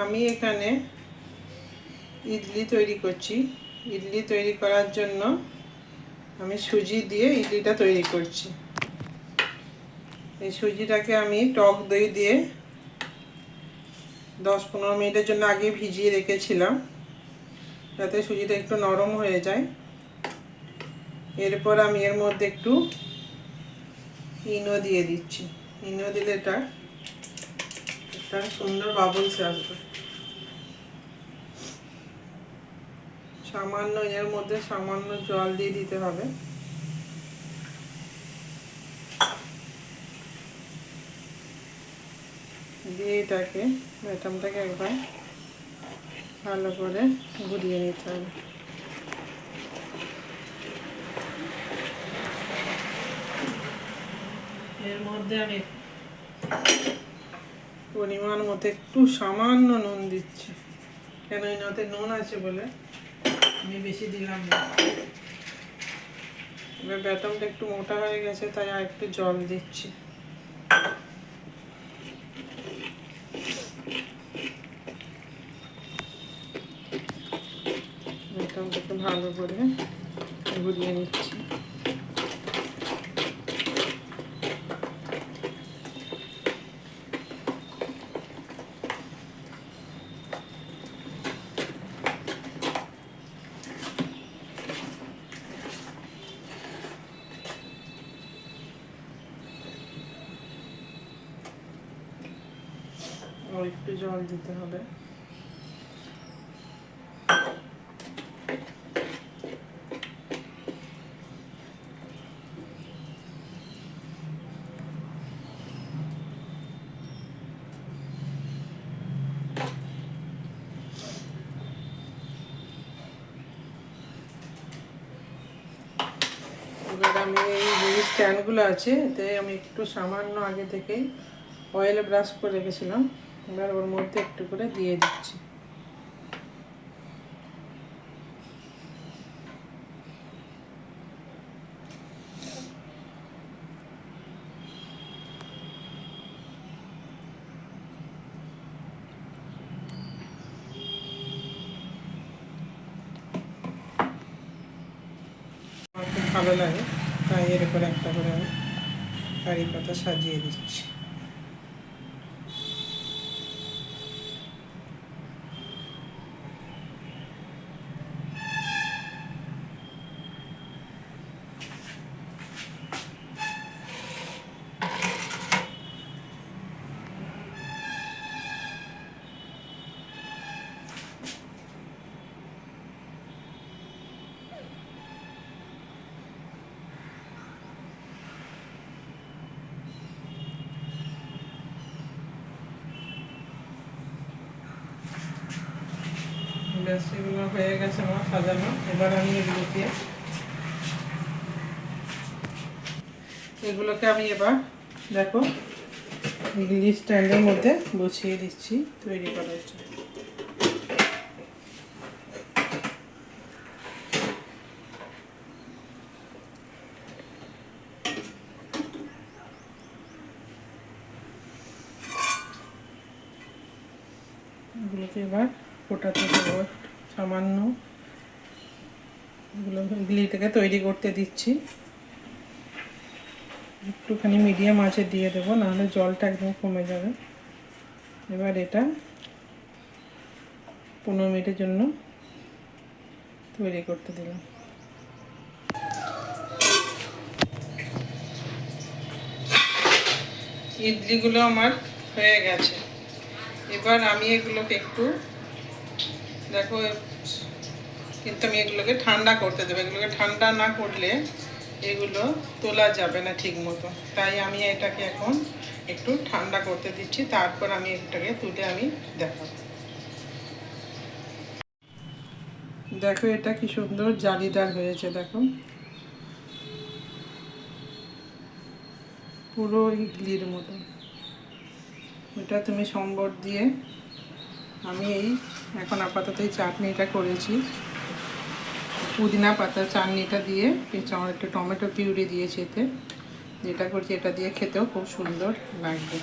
আমি এখানে ইডলি তৈরি করছি। ইডলি তৈরি করার জন্য আমি সুজি দিয়ে ইডলিটা তৈরি করছি। এই সুজিটাকে আমি টক দই দিয়ে 10-15 মিনিটের জন্য আগে ভিজিয়ে রেখেছিলাম, যাতে সুজিটা একটু নরম হয়ে যায়। এরপর আমি এর মধ্যে একটু ইনো দিয়ে দিচ্ছি। ইনো দিলে এটা একটা সুন্দর বাবলস আসবে। সামান্য এর মধ্যে সামান্য জল দিয়ে দিতে হবে। দিয়ে এটাকে ব্যাটারটাকে একবার ভালো করে ঘুরিয়ে নিতে হবে। এর মধ্যে আমি পরিমাণ মতো একটু সামান্য নুন দিচ্ছি, কেন এতে নুন আছে বলে আমি বেশি দিলাম না। এবার ব্যাটারটা একটু মোটা হয়ে গেছে, তাই আর একটু জল দিচ্ছি। ব্যাটারটাকে ভালো করে ঘুরিয়ে নিচ্ছি। আর একটু জল দিতে হবে। এবার আমি এই যে স্ট্যান্ডগুলো আছে, এতে আমি একটু সামান্য আগে থেকেই অয়েল ব্রাশ করে রেখেছিলাম। এবার ওর মধ্যে একটু করে দিয়ে দিচ্ছি। আমার খুব ভালো লাগে, তাই এর উপরে একটা করে আমি কারি পাতা সাজিয়ে দিচ্ছি। ব্যাস, এগুলো হয়ে গেছে আমার সাজানো। এবার আমি এগুলোকে আমি এবার দেখো ইডলি স্ট্যান্ডের মধ্যে বসিয়ে দিচ্ছি তৈরি করার জন্য। এগুলোকে এবার ফোটাতে দেবো সামান্য। এগুলো ইডলিটাকে তৈরি করতে দিচ্ছি। একটুখানি মিডিয়াম আঁচে দিয়ে দেবো, নাহলে জলটা একদম কমে যাবে। এবার এটা 15 মিনিটের জন্য তৈরি করতে দিলাম। ইডলিগুলো আমার হয়ে গেছে। এবার আমি এগুলোকে একটু দেখো, কিন্তু আমি এগুলোকে ঠান্ডা করতে দেবো। এগুলোকে ঠান্ডা না করলে এগুলো তোলা যাবে না ঠিক মতো, তাই আমি এটাকে এখন একটু ঠান্ডা করতে দিচ্ছি। তারপর আমি এটাকে তুলে আমি দেখাবো। দেখো এটা কি সুন্দর জালিদার হয়েছে, দেখো পুরো ইডলির মতো। এটা তুমি সম্বর দিয়ে, আমি এই এখন আপাতত এই চাটনিটা করেছি, পুদিনা পাতা চাটনিটা দিয়ে, একটু টমেটো পিউরি দিয়েছি এতে, যেটা করছি এটা দিয়ে খেতেও খুব সুন্দর লাগবে।